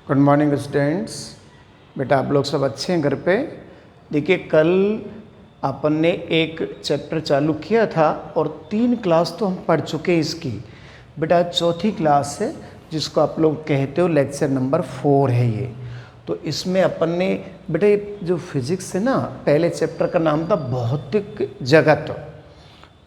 Good morning students. बेटा आप लोग सब अच्छे हैं घर पे। देखिए कल अपन ने एक चैप्टर चालू किया था और 3 क्लास तो हम पढ़ चुके हैं इसकी। बेटा चौथी क्लास है जिसको आप लोग कहते हो लेक्चर नंबर 4 है ये। तो इसमें अपन ने बेटा ये जो फिजिक्स है ना, पहले चैप्टर का नाम था भौतिक जगत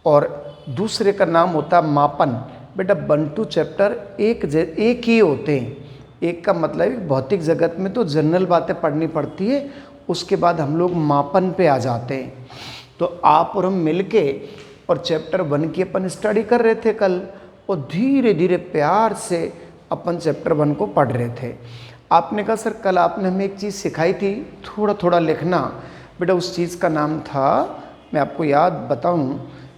और दूसरे का नाम होता मापन। बेटा 1-2 चैप्टर एक ही होते हैं। एक का मतलब भौतिक जगत में तो जनरल बातें पढ़नी पड़ती है, उसके बाद हम लोग मापन पे आ जाते हैं। तो आप और हम मिलके और चैप्टर 1 की अपन स्टडी कर रहे थे कल, और धीरे धीरे प्यार से अपन चैप्टर 1 को पढ़ रहे थे। आपने कहा सर कल आपने हमें एक चीज़ सिखाई थी थोड़ा थोड़ा लिखना। बेटा उस चीज़ का नाम था, मैं आपको याद बताऊं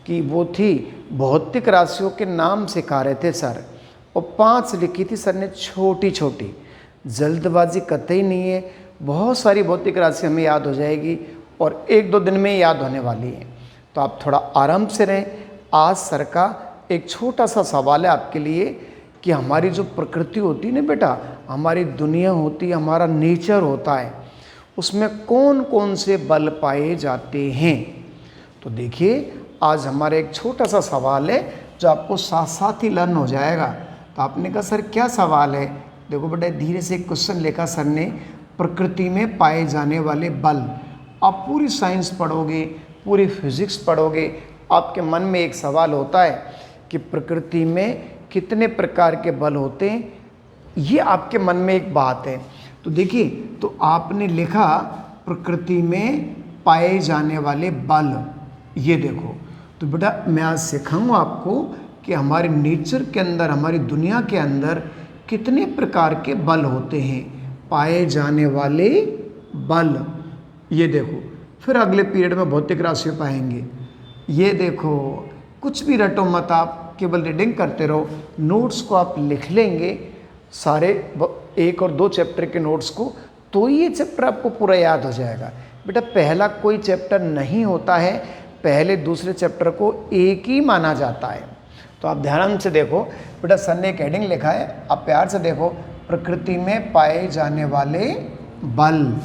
कि वो थी भौतिक राशियों के नाम सिखा रहे थे सर, और 5 लिखी थी सर ने छोटी छोटी। जल्दबाजी कतई नहीं है, बहुत सारी भौतिक राशि हमें याद हो जाएगी और 1-2 दिन में याद होने वाली है। तो आप थोड़ा आराम से रहें। आज सर का एक छोटा सा सवाल है आपके लिए कि हमारी जो प्रकृति होती है ना बेटा, हमारी दुनिया होती है, हमारा नेचर होता है, उसमें कौन कौन से बल पाए जाते हैं। तो देखिए आज हमारा एक छोटा सा सवाल है जो आपको साथ साथ ही लर्न हो जाएगा। तो आपने कहा सर क्या सवाल है। देखो बेटा धीरे से एक क्वेश्चन लिखा सर ने, प्रकृति में पाए जाने वाले बल। आप पूरी साइंस पढ़ोगे, पूरी फिजिक्स पढ़ोगे, आपके मन में एक सवाल होता है कि प्रकृति में कितने प्रकार के बल होते हैं, ये आपके मन में एक बात है। तो देखिए तो आपने लिखा प्रकृति में पाए जाने वाले बल, ये देखो। तो बेटा मैं आज सिखाऊंगा आपको कि हमारे नेचर के अंदर, हमारी दुनिया के अंदर कितने प्रकार के बल होते हैं, पाए जाने वाले बल। ये देखो, फिर अगले पीरियड में भौतिक राशियाँ पाएंगे। ये देखो, कुछ भी रटो मत, आप केवल रीडिंग करते रहो। नोट्स को आप लिख लेंगे सारे 1 और 2 चैप्टर के नोट्स को, तो ये चैप्टर आपको पूरा याद हो जाएगा। बेटा पहला कोई चैप्टर नहीं होता है, पहले दूसरे चैप्टर को एक ही माना जाता है। तो आप ध्यान से देखो बेटा, सर ने एक हेडिंग लिखा है, आप प्यार से देखो, प्रकृति में पाए जाने वाले बल।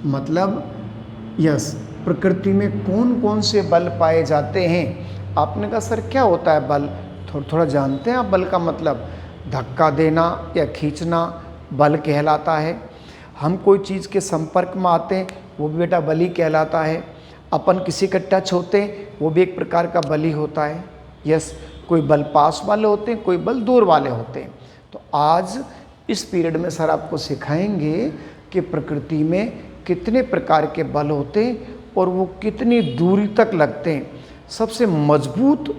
मतलब यस, प्रकृति में कौन कौन से बल पाए जाते हैं। आपने कहा सर क्या होता है बल, थोड़ा थोड़ा जानते हैं आप बल का मतलब। धक्का देना या खींचना बल कहलाता है। हम कोई चीज़ के संपर्क में आते हैं वो भी बेटा बल ही कहलाता है। अपन किसी का टच होते हैं वो भी एक प्रकार का बल ही होता है। यस, कोई बल पास वाले होते हैं, कोई बल दूर वाले होते हैं। तो आज इस पीरियड में सर आपको सिखाएंगे कि प्रकृति में कितने प्रकार के बल होते हैं और वो कितनी दूरी तक लगते हैं। सबसे मजबूत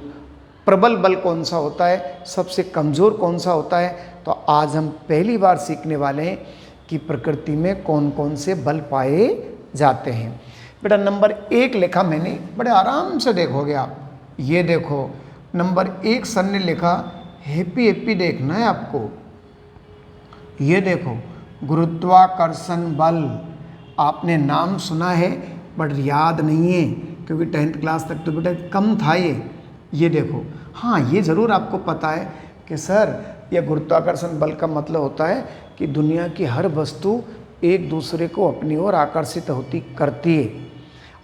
प्रबल बल कौन सा होता है, सबसे कमज़ोर कौन सा होता है। तो आज हम पहली बार सीखने वाले हैं कि प्रकृति में कौन कौन से बल पाए जाते हैं। बेटा नंबर 1 लिखा मैंने, बड़े आराम से देखोगे आप। ये देखो नंबर 1 सर ने लिखा, हैप्पी हैप्पी देखना है आपको। ये देखो गुरुत्वाकर्षण बल, आपने नाम सुना है बट याद नहीं है क्योंकि 10th क्लास तक तो बेटा कम था ये देखो। हाँ ये ज़रूर आपको पता है कि सर यह गुरुत्वाकर्षण बल का मतलब होता है कि दुनिया की हर वस्तु एक दूसरे को अपनी ओर आकर्षित होती करती है।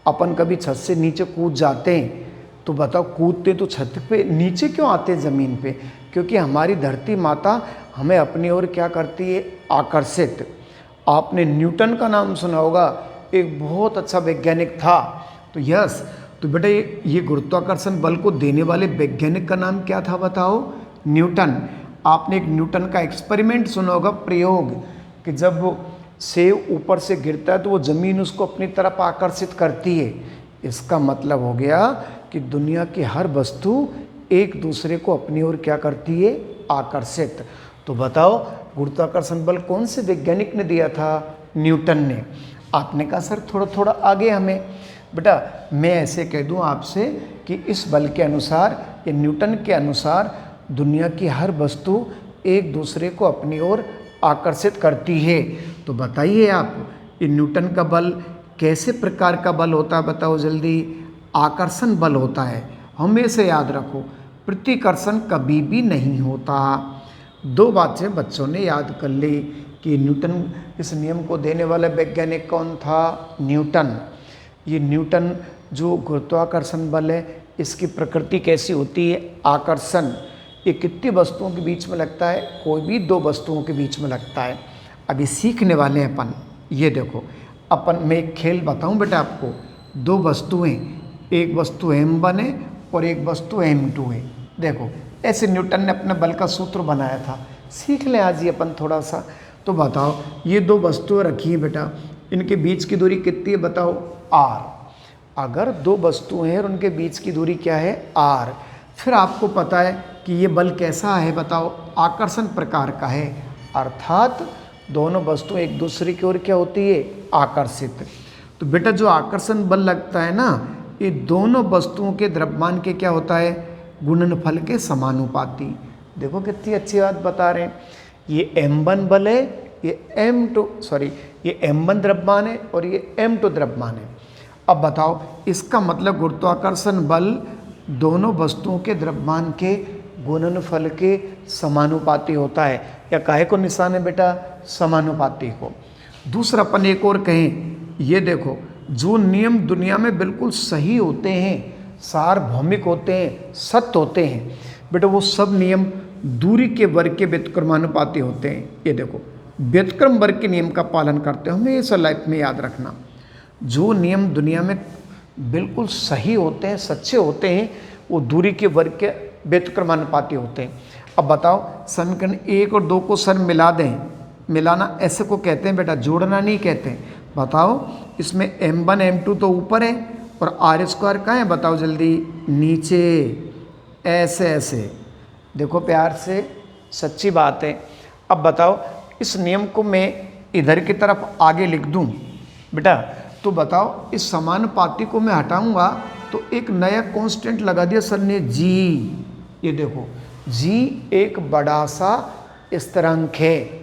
अपन कभी छत से नीचे कूद जाते हैं तो बताओ, कूदते तो छत पे नीचे क्यों आते हैं ज़मीन पे, क्योंकि हमारी धरती माता हमें अपनी ओर क्या करती है, आकर्षित। आपने न्यूटन का नाम सुना होगा, एक बहुत अच्छा वैज्ञानिक था। तो यस, तो बेटा ये गुरुत्वाकर्षण बल को देने वाले वैज्ञानिक का नाम क्या था बताओ, न्यूटन। आपने एक न्यूटन का एक्सपेरिमेंट सुना होगा, प्रयोग, कि जब सेब ऊपर से गिरता है तो वो ज़मीन उसको अपनी तरफ आकर्षित करती है। इसका मतलब हो गया कि दुनिया की हर वस्तु एक दूसरे को अपनी ओर क्या करती है, आकर्षित। तो बताओ गुरुत्वाकर्षण बल कौन से वैज्ञानिक ने दिया था, न्यूटन ने। आपने कहा सर थोड़ा थोड़ा आगे हमें। बेटा मैं ऐसे कह दूं आपसे कि इस बल के अनुसार या न्यूटन के अनुसार दुनिया की हर वस्तु एक दूसरे को अपनी ओर आकर्षित करती है। तो बताइए आप, ये न्यूटन का बल कैसे प्रकार का बल होता है बताओ जल्दी। आकर्षण बल होता है, हमेशा याद रखो, प्रतिकर्षण कभी भी नहीं होता। 2 बातें बच्चों ने याद कर ली। कि न्यूटन, इस नियम को देने वाला वैज्ञानिक कौन था? न्यूटन। ये न्यूटन जो गुरुत्वाकर्षण बल है, इसकी प्रकृति कैसी होती है? आकर्षण। ये कितनी वस्तुओं के बीच में लगता है? कोई भी दो वस्तुओं के बीच में लगता है। अभी सीखने वाले हैं अपन। ये देखो, अपन मैं एक खेल बताऊं बेटा आपको। दो वस्तुएं, एक वस्तु m1 है और एक वस्तु m2 है। देखो, ऐसे न्यूटन ने अपने बल का सूत्र बनाया था। सीख लें आज ये अपन थोड़ा सा। तो बताओ, ये दो वस्तुएं रखी हैं बेटा, इनके बीच की दूरी कितनी है बताओ? r। अगर दो वस्तुएं हैं और उनके बीच की दूरी क्या है? r। फिर आपको पता है कि ये बल कैसा है बताओ? आकर्षण प्रकार का है। अर्थात दोनों वस्तुएं एक दूसरे की ओर क्या होती है? आकर्षित। तो बेटा जो आकर्षण बल लगता है ना, ये दोनों वस्तुओं के द्रव्यमान के क्या होता है? गुणनफल के समानुपाती। देखो कितनी अच्छी बात बता रहे हैं। ये m1 बल है, ये m1 द्रव्यमान है और ये m2 द्रव्यमान है। अब बताओ, इसका मतलब गुरुत्वाकर्षण बल दोनों वस्तुओं के द्रव्यमान के गुणनफल के समानुपाती होता है। या काहे को निशान है बेटा? समानुपाती को। दूसरा अपन एक और कहें, ये देखो, जो नियम दुनिया में बिल्कुल सही होते हैं, सार्वभौमिक होते हैं, सत्य होते हैं बेटा, वो सब नियम दूरी के वर्ग के व्युत्क्रमानुपाती होते हैं। ये देखो, व्युत्क्रम वर्ग के नियम का पालन करते हैं, हमें ये सब लाइफ में याद रखना। जो नियम दुनिया में बिल्कुल सही होते हैं, सच्चे होते हैं, वो दूरी के वर्ग के व्युत्क्रमानुपाती होते हैं। अब बताओ, समीकरण 1 और 2 को सर मिला दें। मिलाना ऐसे को कहते हैं बेटा, जोड़ना नहीं कहते हैं। बताओ, इसमें m1 m2 तो ऊपर है और r स्क्वायर कहाँ है बताओ जल्दी? नीचे। ऐसे ऐसे देखो प्यार से, सच्ची बात है। अब बताओ, इस नियम को मैं इधर की तरफ आगे लिख दूं बेटा, तो बताओ इस समानुपाती को मैं हटाऊंगा तो एक नया कांस्टेंट लगा दिया सर ने, g। ये देखो, g एक बड़ा सा स्थिरांक है।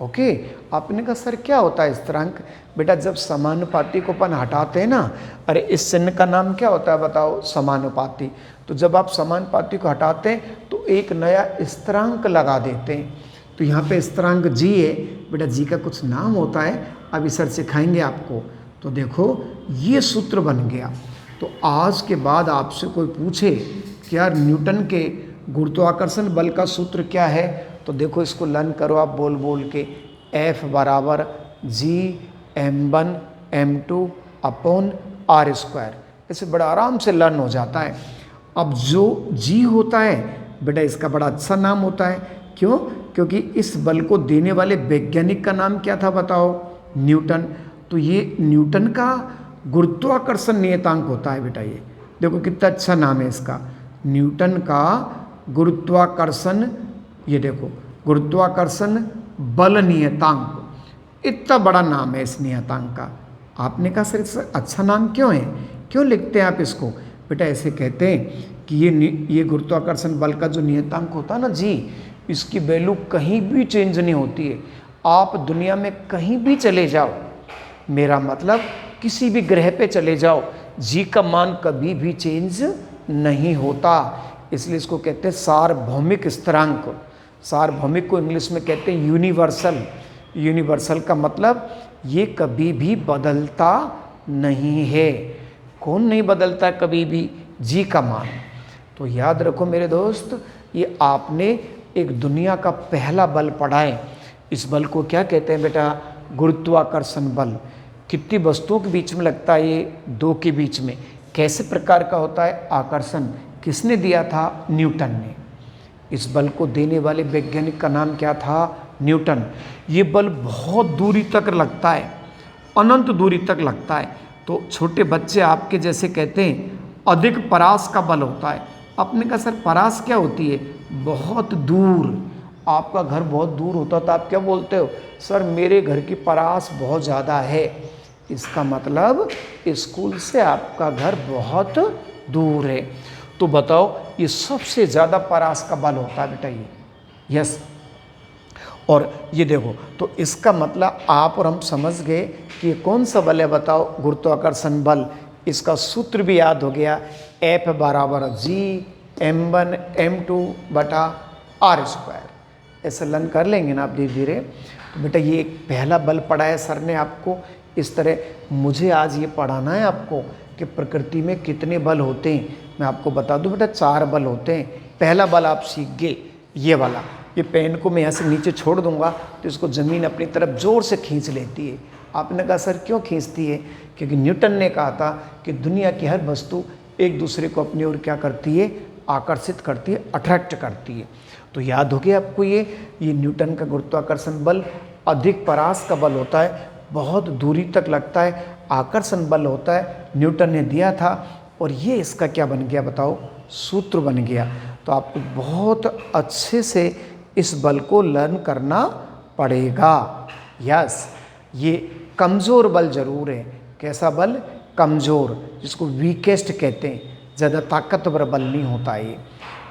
ओके, आपने कहा सर क्या होता है स्थिरांक? बेटा जब समानुपाती को अपन हटाते हैं ना, अरे इस चिन्ह का नाम क्या होता है बताओ? समानुपाती। तो जब आप समानुपाती को हटाते हैं तो एक नया स्थिरांक लगा देते हैं। तो यहाँ पे स्थिरांक g है बेटा, g का कुछ नाम होता है, अभी सर सिखाएंगे आपको। तो देखो, ये सूत्र बन गया। तो आज के बाद आपसे कोई पूछे कि यार न्यूटन के गुरुत्वाकर्षण बल का सूत्र क्या है, तो देखो इसको लर्न करो आप बोल बोल के। F बराबर g(m1 m2) upon r square. ऐसे बड़ा आराम से लर्न हो जाता है। अब जो g होता है बेटा, इसका बड़ा अच्छा नाम होता है। क्यों? क्योंकि इस बल को देने वाले वैज्ञानिक का नाम क्या था बताओ? न्यूटन। तो ये न्यूटन का गुरुत्वाकर्षण नियतांक होता है बेटा। ये देखो कितना अच्छा नाम है इसका, न्यूटन का गुरुत्वाकर्षण। ये देखो, गुरुत्वाकर्षण बल नियतांक, इतना बड़ा नाम है इस नियतांक का। आपने कहा सर इसका अच्छा नाम क्यों है, क्यों लिखते हैं आप इसको? बेटा ऐसे कहते हैं कि ये गुरुत्वाकर्षण बल का जो नियतांक होता है ना जी, इसकी वैल्यू कहीं भी चेंज नहीं होती है। आप दुनिया में कहीं भी चले जाओ, मेरा मतलब किसी भी ग्रह पे चले जाओ, जी का मान कभी भी चेंज नहीं होता। इसलिए इसको कहते हैं सार्वभौमिक स्थिरांक। सार्वभौमिक को इंग्लिश में कहते हैं यूनिवर्सल। यूनिवर्सल का मतलब ये कभी भी बदलता नहीं है। कौन नहीं बदलता कभी भी? जी का मान। तो याद रखो मेरे दोस्त, ये आपने एक दुनिया का पहला बल पढ़ा है। इस बल को क्या कहते हैं बेटा? गुरुत्वाकर्षण बल। कितनी वस्तुओं के बीच में लगता है? ये दो के बीच में। कैसे प्रकार का होता है आकर्षण? किसने दिया था? न्यूटन ने। इस बल को देने वाले वैज्ञानिक का नाम क्या था? न्यूटन। ये बल बहुत दूरी तक लगता है, अनंत दूरी तक लगता है। तो छोटे बच्चे आपके जैसे कहते हैं अधिक परास का बल होता है। आपने कहा सर परास क्या होती है? बहुत दूर। आपका घर बहुत दूर होता तो आप क्या बोलते हो? सर मेरे घर की परास बहुत ज़्यादा है। इसका मतलब स्कूल से आपका घर बहुत दूर है। तो बताओ ये सबसे ज़्यादा परास का बल होता है बेटा ये। यस। और ये देखो, तो इसका मतलब आप और हम समझ गए कि ये कौन सा बल है बताओ? गुरुत्वाकर्षण बल। इसका सूत्र भी याद हो गया, F बराबर g(m1 m2) बटा r स्क्वायर। ऐसे लर्न कर लेंगे ना आप धीरे धीरे। तो बेटा ये एक पहला बल पढ़ाया सर ने आपको। इस तरह मुझे आज ये पढ़ाना है आपको कि प्रकृति में कितने बल होते हैं। मैं आपको बता दूं बेटा 4 बल होते हैं। पहला बल आप सीख गए ये वाला, ये पेन को मैं यहाँ से नीचे छोड़ दूंगा तो इसको ज़मीन अपनी तरफ ज़ोर से खींच लेती है। आपने कहा सर क्यों खींचती है? क्योंकि न्यूटन ने कहा था कि दुनिया की हर वस्तु एक दूसरे को अपनी ओर क्या करती है? आकर्षित करती है, अट्रैक्ट करती है। तो याद हो गया आपको ये न्यूटन का गुरुत्वाकर्षण बल अधिक परास का बल होता है, बहुत दूरी तक लगता है, आकर्षण बल होता है, न्यूटन ने दिया था। और ये इसका क्या बन गया बताओ? सूत्र बन गया। तो आपको बहुत अच्छे से इस बल को लर्न करना पड़ेगा। यस, ये कमज़ोर बल जरूर है। कैसा बल? कमज़ोर, जिसको वीकेस्ट कहते हैं, ज़्यादा ताकतवर बल नहीं होता ये।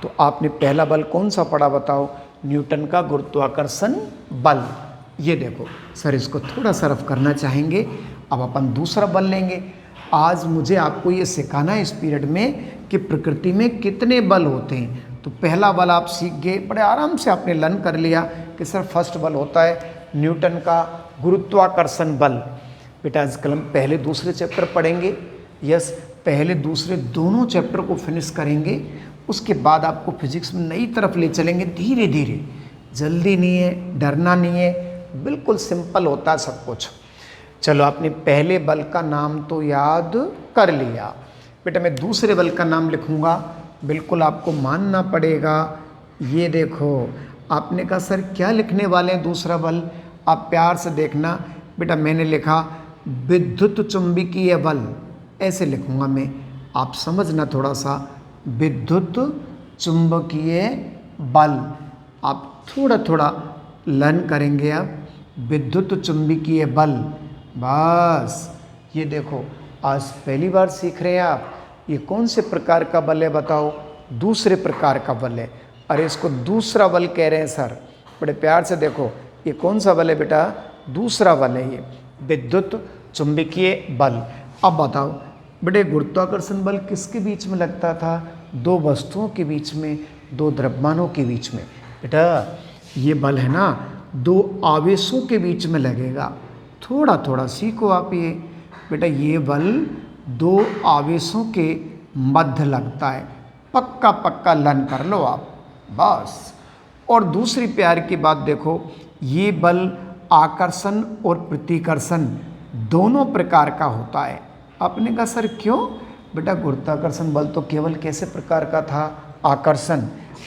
तो आपने पहला बल कौन सा पढ़ा बताओ? न्यूटन का गुरुत्वाकर्षण बल। ये देखो सर, इसको थोड़ा सा रफ करना चाहेंगे। अब अपन दूसरा बल लेंगे। आज मुझे आपको ये सिखाना है इस पीरियड में कि प्रकृति में कितने बल होते हैं। तो पहला बल आप सीख गए, बड़े आराम से आपने लर्न कर लिया कि सर फर्स्ट बल होता है न्यूटन का गुरुत्वाकर्षण बल। बेटा आजकल हम पहले दूसरे चैप्टर पढ़ेंगे। यस, पहले दूसरे दोनों चैप्टर को फिनिश करेंगे। उसके बाद आपको फिजिक्स में नई तरफ ले चलेंगे धीरे धीरे। जल्दी नहीं है, डरना नहीं है, बिल्कुल सिंपल होता है सब कुछ। चलो, आपने पहले बल का नाम तो याद कर लिया। बेटा मैं दूसरे बल का नाम लिखूंगा, बिल्कुल आपको मानना पड़ेगा। ये देखो, आपने कहा सर क्या लिखने वाले हैं दूसरा बल? आप प्यार से देखना बेटा, मैंने लिखा विद्युत चुंबकीय बल। ऐसे लिखूंगा मैं, आप समझना थोड़ा सा। विद्युत चुंबकीय बल आप थोड़ा थोड़ा लर्न करेंगे। आप विद्युत चुंबकीय बल, बस ये देखो आज पहली बार सीख रहे हैं आप। ये कौन से प्रकार का बल है बताओ? दूसरे प्रकार का बल है। अरे इसको दूसरा बल कह रहे हैं सर। बड़े प्यार से देखो, ये कौन सा बल है बेटा? दूसरा बल है ये, विद्युत चुंबकीय बल। अब बताओ बेटे, गुरुत्वाकर्षण बल किसके बीच में लगता था? 2 वस्तुओं के बीच में, 2 द्रव्यमानों के बीच में। बेटा ये बल है ना 2 आवेशों के बीच में लगेगा। थोड़ा थोड़ा सीखो आप ये। बेटा ये बल 2 आवेशों के मध्य लगता है। पक्का पक्का लर्न कर लो आप बस। और दूसरी प्यार की बात देखो, ये बल आकर्षण और प्रतिकर्षण दोनों प्रकार का होता है। आपने कहा सर क्यों? बेटा गुरुत्वाकर्षण बल तो केवल कैसे प्रकार का था?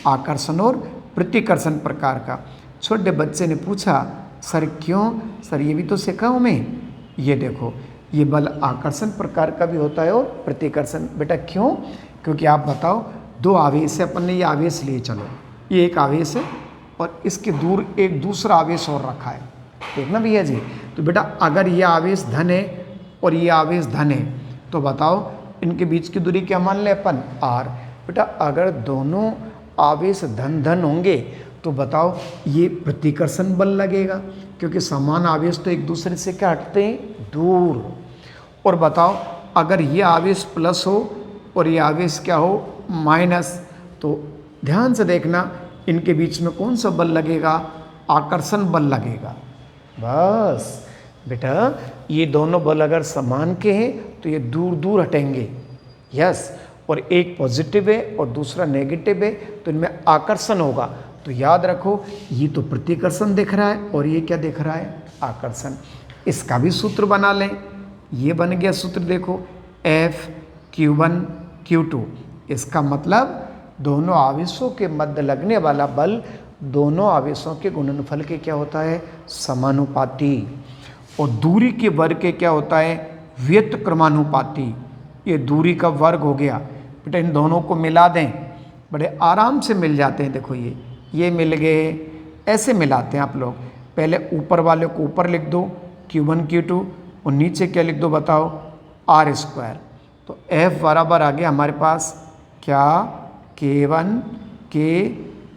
आकर्षण और प्रतिकर्षण प्रकार का। छोटे बच्चे ने पूछा सर क्यों? सर ये भी तो सीखा हूँ मैं। ये देखो, ये बल आकर्षण प्रकार का भी होता है और प्रतिकर्षण। बेटा क्यों? क्योंकि आप बताओ 2 आवेश है, अपन ने ये आवेश लिए चलो, ये एक आवेश है और इसके दूर एक दूसरा आवेश और रखा है। देखना भैया जी। तो बेटा अगर ये आवेश धन है और ये आवेश धन है तो बताओ इनके बीच की दूरी क्या मान ले अपन? r। बेटा अगर दोनों आवेश धन धन होंगे तो बताओ ये प्रतिकर्षण बल लगेगा, क्योंकि समान आवेश तो एक दूसरे से क्या हटते हैं? दूर। और बताओ अगर ये आवेश प्लस हो और ये आवेश क्या हो? माइनस, तो ध्यान से देखना इनके बीच में कौन सा बल लगेगा? आकर्षण बल लगेगा। बस बेटा ये दोनों बल अगर समान के हैं तो ये दूर दूर हटेंगे। यस, और एक पॉजिटिव है और दूसरा नेगेटिव है तो इनमें आकर्षण होगा। तो याद रखो, ये तो प्रतिकर्षण दिख रहा है और ये क्या दिख रहा है? आकर्षण। इसका भी सूत्र बना लें। ये बन गया सूत्र, देखो F(Q1 Q2)। इसका मतलब दोनों आवेशों के मध्य लगने वाला बल दोनों आवेशों के गुणनफल के क्या होता है? समानुपाती। और दूरी के वर्ग के क्या होता है? व्युत्क्रमानुपाती। ये दूरी का वर्ग हो गया। बेटा इन दोनों को मिला दें, बड़े आराम से मिल जाते हैं। देखो ये मिल गए। ऐसे मिलाते हैं आप लोग। पहले ऊपर वाले को ऊपर लिख दो Q1 Q2 और नीचे क्या लिख दो बताओ? r²। तो F बराबर आ गया हमारे पास क्या? K1 K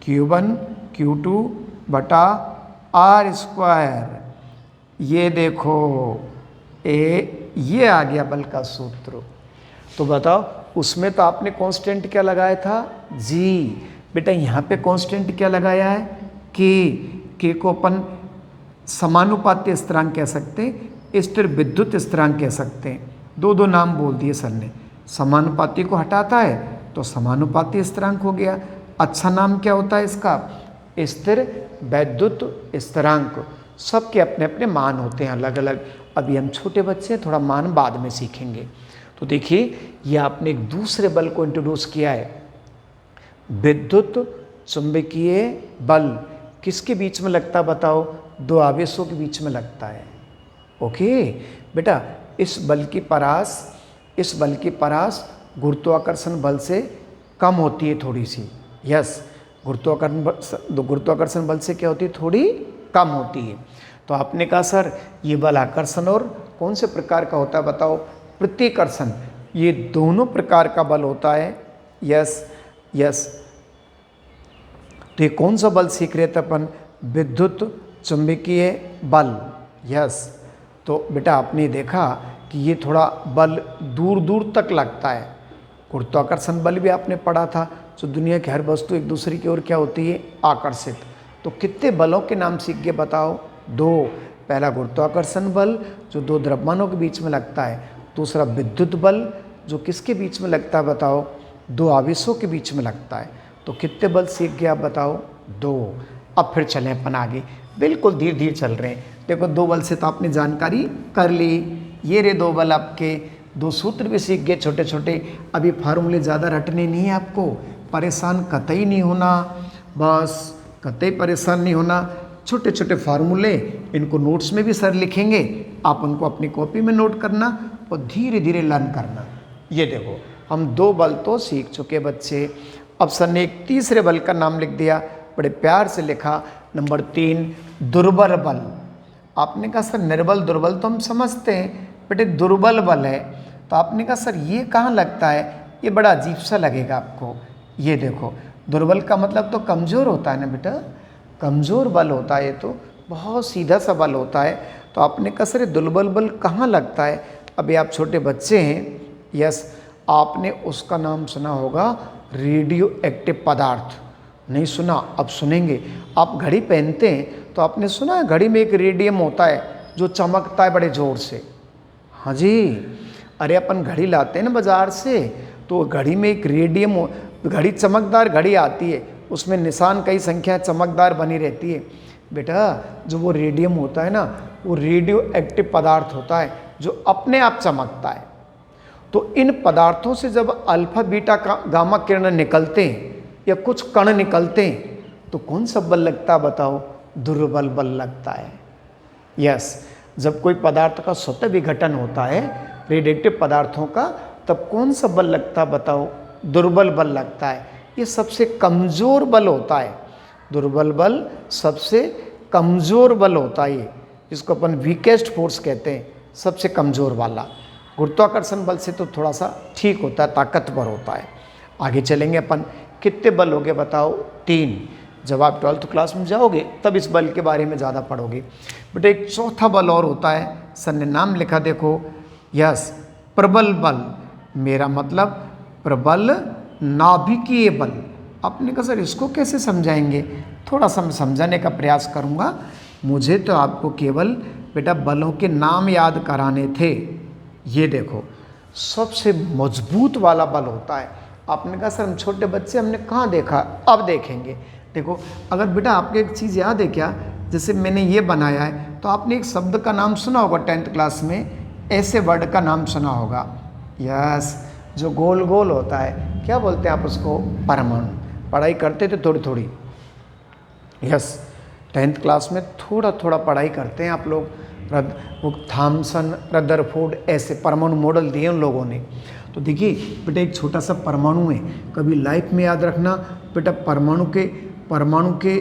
Q1 Q2 बटा r²। ये देखो ये आ गया बल का सूत्र। तो बताओ उसमें तो आपने कांस्टेंट क्या लगाया था? g। बेटा यहाँ पे कांस्टेंट क्या लगाया है? k को अपन समानुपाती स्थिरांक कह सकते हैं, स्थिर विद्युत स्थिरांक कह सकते हैं। दो दो नाम बोल दिए सर ने। समानुपाती को हटाता है तो समानुपाती स्थिरांक हो गया। अच्छा नाम क्या होता है इसका? स्थिर वैद्युत स्थिरांक। सबके अपने अपने मान होते हैं अलग अलग। अभी हम छोटे बच्चे हैं, थोड़ा मान बाद में सीखेंगे। तो देखिए ये आपने एक दूसरे बल को इंट्रोड्यूस किया है, विद्युत चुंबकीय बल। किसके बीच में लगता है बताओ? दो आवेशों के बीच में लगता है। ओके बेटा, इस बल की परास गुरुत्वाकर्षण बल से कम होती है थोड़ी सी। यस, गुरुत्वाकर्षण बल से क्या होती है? थोड़ी कम होती है। तो आपने कहा सर ये बल आकर्षण और कौन से प्रकार का होता है बताओ? प्रतिकर्षण। ये दोनों प्रकार का बल होता है। Yes yes. तो ये कौन सा बल सीख रहे थे अपन? विद्युत चुंबकीय बल। यस। तो बेटा आपने देखा कि ये थोड़ा बल दूर दूर तक लगता है। गुरुत्वाकर्षण बल भी आपने पढ़ा था, जो दुनिया की हर वस्तु एक दूसरे की ओर क्या होती है? आकर्षित। तो कितने बलों के नाम सीख गए बताओ? दो। पहला गुरुत्वाकर्षण बल जो दो द्रव्यमानों के बीच में लगता है। दूसरा विद्युत बल जो किसके बीच में लगता है बताओ? दो आवेशों के बीच में लगता है। तो कितने बल सीख गए आप बताओ? दो। अब फिर चलें अपन आगे, बिल्कुल धीरे धीरे चल रहे हैं। देखो दो बल से तो आपने जानकारी कर ली। ये रे दो बल आपके, दो सूत्र भी सीख गए छोटे छोटे। अभी फार्मूले ज़्यादा रटने नहीं है आपको, परेशान कतई नहीं होना, बस कतई परेशान नहीं होना। छोटे छोटे फार्मूले, इनको नोट्स में भी सर लिखेंगे, आप उनको अपनी कॉपी में नोट करना और धीरे धीरे लर्न करना। ये देखो हम दो बल तो सीख चुके बच्चे। अब सर ने एक तीसरे बल का नाम लिख दिया, बड़े प्यार से लिखा, नंबर 3 दुर्बल बल। आपने कहा सर निर्बल दुर्बल तो हम समझते हैं, बेटे दुर्बल बल है। तो आपने कहा सर ये कहाँ लगता है? ये बड़ा अजीब सा लगेगा आपको। ये देखो दुर्बल का मतलब तो कमज़ोर होता है ना बेटा, कमज़ोर बल होता है। ये तो बहुत सीधा सा बल होता है। तो आपने कहा सर दुर्बल बल कहाँ लगता है? अभी आप छोटे बच्चे हैं। यस, आपने उसका नाम सुना होगा रेडियो एक्टिव पदार्थ। नहीं सुना? अब सुनेंगे। आप घड़ी पहनते हैं तो आपने सुना है घड़ी में एक रेडियम होता है जो चमकता है बड़े ज़ोर से। हाँ जी, अरे अपन घड़ी लाते हैं ना बाज़ार से, तो घड़ी में एक रेडियम, घड़ी चमकदार घड़ी आती है, उसमें निशान कई संख्या चमकदार बनी रहती है। बेटा जो वो रेडियम होता है ना, वो रेडियो एक्टिव पदार्थ होता है जो अपने आप चमकता है। तो इन पदार्थों से जब अल्फा बीटा गामा किरण निकलते हैं या कुछ कण निकलते हैं तो कौन सा बल लगता है बताओ? दुर्बल बल लगता है। यस, जब कोई पदार्थ का स्वतः विघटन होता है रेडिएटिव पदार्थों का, तब कौन सा बल लगता है बताओ? दुर्बल बल लगता है। ये सबसे कमज़ोर बल होता है। दुर्बल बल सबसे कमज़ोर बल होता है, ये जिसको अपन वीकेस्ट फोर्स कहते हैं, सबसे कमज़ोर वाला। गुरुत्वाकर्षण बल से तो थोड़ा सा ठीक होता है, ताकतवर होता है। आगे चलेंगे अपन। कितने बल हो गए बताओ? 3। जब आप 12th क्लास में जाओगे तब इस बल के बारे में ज़्यादा पढ़ोगे। बट एक चौथा बल और होता है, सर ने नाम लिखा देखो। यस, प्रबल बल। मेरा मतलब प्रबल नाभिकीय बल। आपने कहा सर इसको कैसे समझाएंगे? थोड़ा सा मैं समझाने का प्रयास करूँगा। मुझे तो आपको केवल बेटा बलों के नाम याद कराने थे। ये देखो सबसे मजबूत वाला बल होता है। आपने कहा सर हम छोटे बच्चे, हमने कहाँ देखा? अब देखेंगे। देखो अगर बेटा आपको एक चीज़ याद है क्या, जैसे मैंने ये बनाया है, तो आपने एक शब्द का नाम सुना होगा 10th क्लास में, ऐसे वर्ड का नाम सुना होगा। यस, जो गोल गोल होता है, क्या बोलते हैं आप उसको? परमाणु। पढ़ाई करते थे थोड़ी थोड़ी। यस, 10th क्लास में थोड़ा थोड़ा पढ़ाई करते हैं आप लोग। वो थॉमसन, रदरफोर्ड, ऐसे परमाणु मॉडल दिए उन लोगों ने। तो देखिए बेटा एक छोटा सा परमाणु है, कभी लाइफ में याद रखना बेटा, परमाणु के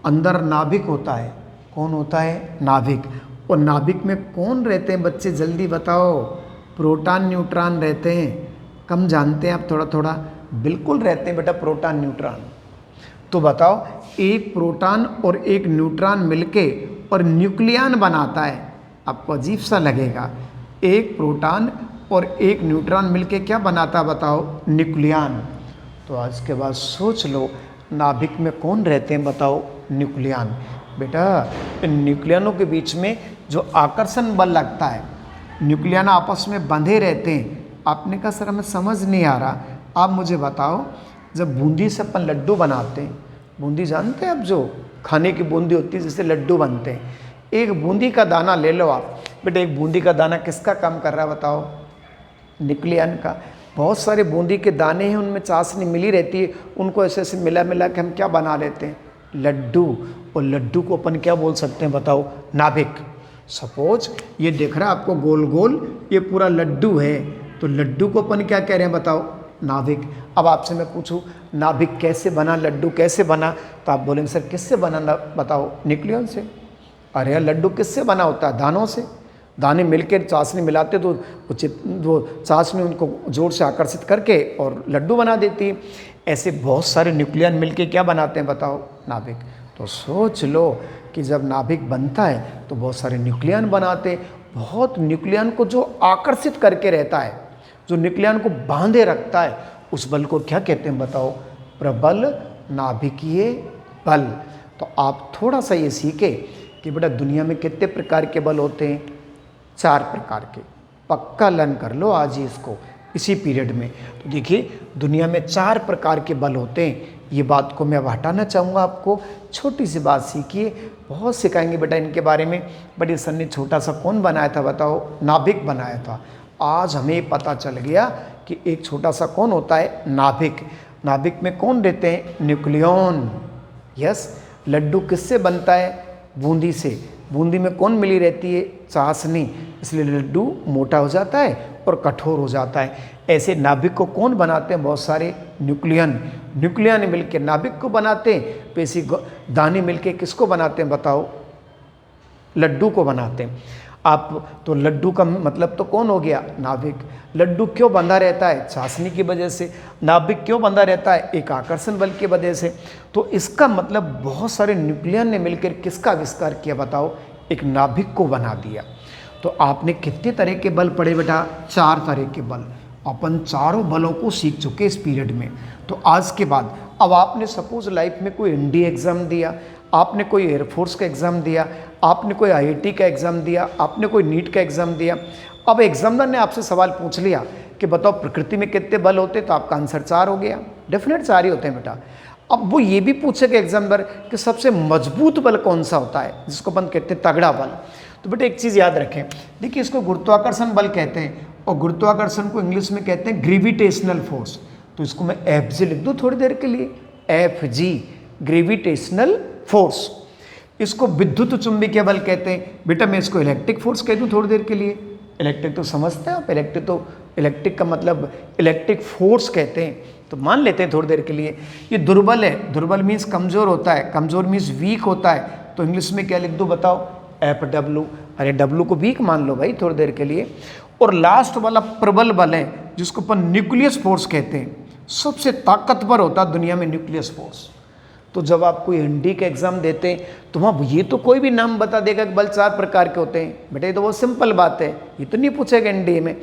अंदर नाभिक होता है। कौन होता है? नाभिक। और नाभिक में कौन रहते हैं बच्चे, जल्दी बताओ? प्रोटॉन न्यूट्रॉन रहते हैं। कम जानते हैं आप थोड़ा थोड़ा? बिल्कुल रहते हैं बेटा प्रोटॉन न्यूट्रॉन। तो बताओ एक प्रोटॉन और एक न्यूट्रॉन मिलके और न्यूक्लियन बनाता है। आपको अजीब सा लगेगा, एक प्रोटॉन और एक न्यूट्रॉन मिलके क्या बनाता बताओ? न्यूक्लियन। तो आज के बाद सोच लो नाभिक में कौन रहते हैं बताओ? न्यूक्लियन। बेटा इन न्यूक्लियनों के बीच में जो आकर्षण बल लगता है, न्यूक्लियन आपस में बंधे रहते हैं। आपने कहा सर हमें समझ नहीं आ रहा, आप मुझे बताओ, जब बूंदी से अपन लड्डू बनाते हैं, बूंदी जानते हैं आप, जो खाने की बूंदी होती है जिससे लड्डू बनते हैं, एक बूंदी का दाना ले लो आप, बेटा एक बूंदी का दाना किसका काम कर रहा है बताओ? न्यूक्लियन का। बहुत सारे बूंदी के दाने हैं, उनमें चाशनी मिली रहती है, उनको ऐसे ऐसे मिला मिला के हम क्या बना लेते हैं? लड्डू। और लड्डू को अपन क्या बोल सकते हैं बताओ? नाभिक। सपोज ये दिख रहा है आपको गोल गोल, ये पूरा लड्डू है, तो लड्डू को अपन क्या कह रहे हैं बताओ? नाभिक। अब आपसे मैं पूछूं नाभिक कैसे बना, लड्डू कैसे बना, तो आप बोलेंगे सर किससे बना बताओ? न्यूक्लियन से। अरे यार लड्डू किससे बना होता है? दानों से। दाने मिलकर चाशनी मिलाते तो वो चाशनी उनको जोर से आकर्षित करके और लड्डू बना देती है। ऐसे बहुत सारे न्यूक्लियन मिलके क्या बनाते हैं बताओ? नाभिक। तो सोच लो कि जब नाभिक बनता है तो बहुत सारे न्यूक्लियन बनाते, बहुत न्यूक्लियन को जो आकर्षित करके रहता है, जो न्यूक्लियन को बांधे रखता है, उस बल को क्या कहते हैं बताओ? प्रबल नाभिकीय बल। तो आप थोड़ा सा ये सीखे कि बेटा दुनिया में कितने प्रकार के बल होते हैं? 4 प्रकार के। पक्का लर्न कर लो आज ही इसको, इसी पीरियड में। तो देखिए दुनिया में 4 प्रकार के बल होते हैं। ये बात को मैं अब हटाना चाहूँगा आपको, छोटी सी बात सीखिए, बहुत सिखाएंगे बेटा इनके बारे में। बट ये सर ने छोटा सा कौन बनाया था बताओ? नाभिक बनाया था। आज हमें पता चल गया कि एक छोटा सा कौन होता है? नाभिक। नाभिक में कौन रहते हैं? न्यूक्लियन। यस। लड्डू किससे बनता है? बूंदी से। बूंदी में कौन मिली रहती है? चाशनी। इसलिए लड्डू मोटा हो जाता है और कठोर हो जाता है। ऐसे नाभिक को कौन बनाते हैं? बहुत सारे न्यूक्लियन। न्यूक्लियन मिलकर नाभिक को बनाते हैं, तो ऐसी दाने मिलकर किसको बनाते हैं बताओ? लड्डू को बनाते हैं। आप तो लड्डू का मतलब तो कौन हो गया? नाभिक। लड्डू क्यों बंधा रहता है? चाशनी की वजह से। नाभिक क्यों बंधा रहता है? एक आकर्षण बल की वजह से। तो इसका मतलब बहुत सारे न्यूक्लियन ने मिलकर किसका आविष्कार किया बताओ? एक नाभिक को बना दिया। तो आपने कितने तरह के बल पढ़े बेटा? 4 तरह के बल। अपन चारों बलों को सीख चुके इस पीरियड में। तो आज के बाद अब आपने सपोज लाइफ में कोई एनडीए एग्ज़ाम दिया, आपने कोई एयरफोर्स का एग्ज़ाम दिया, आपने कोई आईआईटी का एग्ज़ाम दिया, आपने कोई नीट का एग्ज़ाम दिया। अब एग्जामिनर ने आपसे सवाल पूछ लिया कि बताओ प्रकृति में कितने बल होते, तो आपका आंसर 4 हो गया। डेफिनेट 4 ही होते हैं बेटा। अब वो ये भी पूछेगा एग्जामिनर कि सबसे मजबूत बल कौन सा होता है, जिसको अपन कहते हैं तगड़ा बल। तो बेटा एक चीज़ याद रखें, देखिए इसको गुरुत्वाकर्षण बल कहते हैं और गुरुत्वाकर्षण को इंग्लिश में कहते हैं ग्रेविटेशनल फोर्स। तो इसको मैं एफ जी लिख दूँ थोड़ी देर के लिए, एफ जी ग्रेविटेशनल फोर्स। इसको विद्युत चुंबकीय बल कहते हैं। बेटा मैं इसको इलेक्ट्रिक फोर्स कह दूँ थोड़ी देर के लिए। इलेक्ट्रिक तो समझते हैं आप, इलेक्ट्रिक का मतलब इलेक्ट्रिक फोर्स कहते हैं, तो मान लेते हैं थोड़ी देर के लिए। ये दुर्बल है, दुर्बल मीन्स कमज़ोर होता है, कमज़ोर मीन्स वीक होता है, तो इंग्लिश में क्या लिख दूँ बताओ? F W. अरे डब्ल्यू को वीक मान लो भाई थोड़ी देर के लिए। और लास्ट वाला प्रबल बल है जिसको अपन न्यूक्लियस फोर्स कहते हैं। सबसे ताकतवर होता है दुनिया में न्यूक्लियस फोर्स। तो जब आप कोई एनडी का एग्जाम देते हैं तो वहाँ ये तो कोई भी नाम बता देगा कि बल 4 प्रकार के होते हैं। बेटा ये तो बहुत सिंपल बात है, ये तो नहीं पूछेगा एनडी में।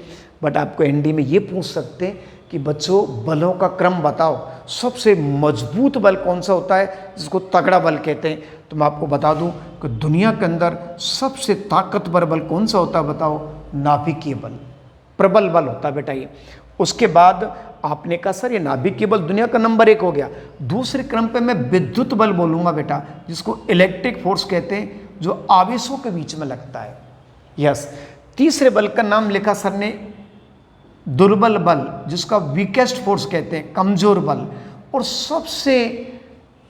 बट आपको एनडी में ये पूछ सकते हैं कि बच्चों बलों का क्रम बताओ, सबसे मजबूत बल कौन सा होता है जिसको तगड़ा बल कहते हैं। तो मैं आपको बता दूं कि दुनिया के अंदर सबसे ताकतवर बल कौन सा होता है बताओ? नाभिकीय बल, प्रबल बल होता है बेटा ये। उसके बाद आपने कहा सर ये नाभिकीय बल दुनिया का नंबर 1 हो गया। दूसरे क्रम पे मैं विद्युत बल बोलूँगा बेटा, जिसको इलेक्ट्रिक फोर्स कहते हैं, जो आवेशों के बीच में लगता है। यस। तीसरे बल का नाम लिखा सर ने दुर्बल बल, जिसका वीकेस्ट फोर्स कहते हैं, कमजोर बल। और सबसे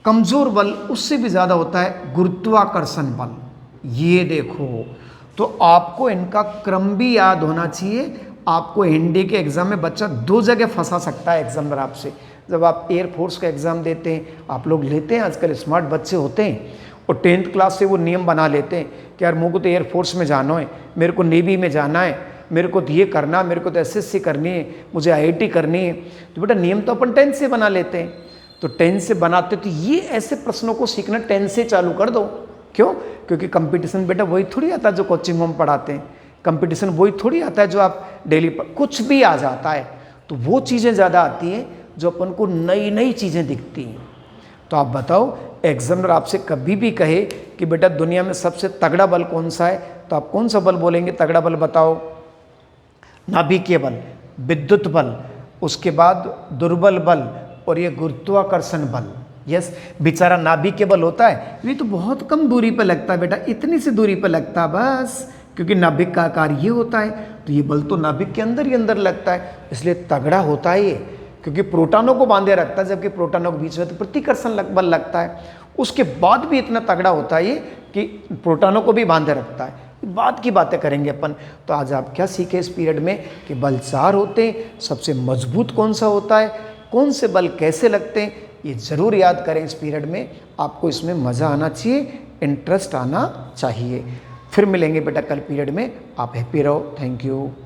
कमजोर बल उससे भी ज़्यादा होता है गुरुत्वाकर्षण बल। ये देखो, तो आपको इनका क्रम भी याद होना चाहिए। आपको एनडी के एग्ज़ाम में बच्चा 2 जगह फंसा सकता है एग्जामिनर आपसे। जब आप एयरफोर्स का एग्ज़ाम देते हैं, आप लोग लेते हैं, आजकल स्मार्ट बच्चे होते हैं और 10th क्लास से वो नियम बना लेते हैं कि यार मुझे को तो एयरफोर्स में जाना है, मेरे को नेवी में जाना है, मेरे को तो ये करना, मेरे को तो एसएससी करनी है, मुझे आईआईटी करनी है। तो बेटा नियम तो अपन 10th से बना लेते हैं। तो 10th से बनाते तो ये ऐसे प्रश्नों को सीखना 10th से चालू कर दो। क्यों? क्योंकि कंपटीशन बेटा वही थोड़ी आता है जो कोचिंग में पढ़ाते हैं। कंपटीशन वही थोड़ी आता है जो आप डेली कुछ भी आ जाता है। तो वो चीज़ें ज़्यादा आती हैं जो अपन को नई नई चीज़ें दिखती हैं। तो आप बताओ एग्जामिनर आपसे कभी भी कहे कि बेटा दुनिया में सबसे तगड़ा बल कौन सा है, तो आप कौन सा बल बोलेंगे? तगड़ा बल बताओ। नाभिकीय बल, विद्युत बल, उसके बाद दुर्बल बल और ये गुरुत्वाकर्षण बल। यस, बेचारा नाभिकीय बल होता है, ये तो बहुत कम दूरी पर लगता है बेटा, इतनी सी दूरी पर लगता है बस, क्योंकि नाभिक का आकार ये होता है, तो ये बल तो नाभिक के अंदर ही अंदर लगता है, इसलिए तगड़ा होता है ये, क्योंकि प्रोटॉनों को बांधे रखता है, जबकि प्रोटॉनों के बीच में तो प्रतिकर्षण बल लगता है। उसके बाद भी इतना तगड़ा होता है ये कि प्रोटॉनों को भी बांधे रखता है। बाद की बातें करेंगे अपन। तो आज आप क्या सीखे इस पीरियड में कि बल 4 होते हैं, सबसे मजबूत कौन सा होता है, कौन से बल कैसे लगते हैं, ये ज़रूर याद करें इस पीरियड में। आपको इसमें मज़ा आना चाहिए, इंटरेस्ट आना चाहिए। फिर मिलेंगे बेटा कल पीरियड में। आप हैप्पी रहो। Thank you.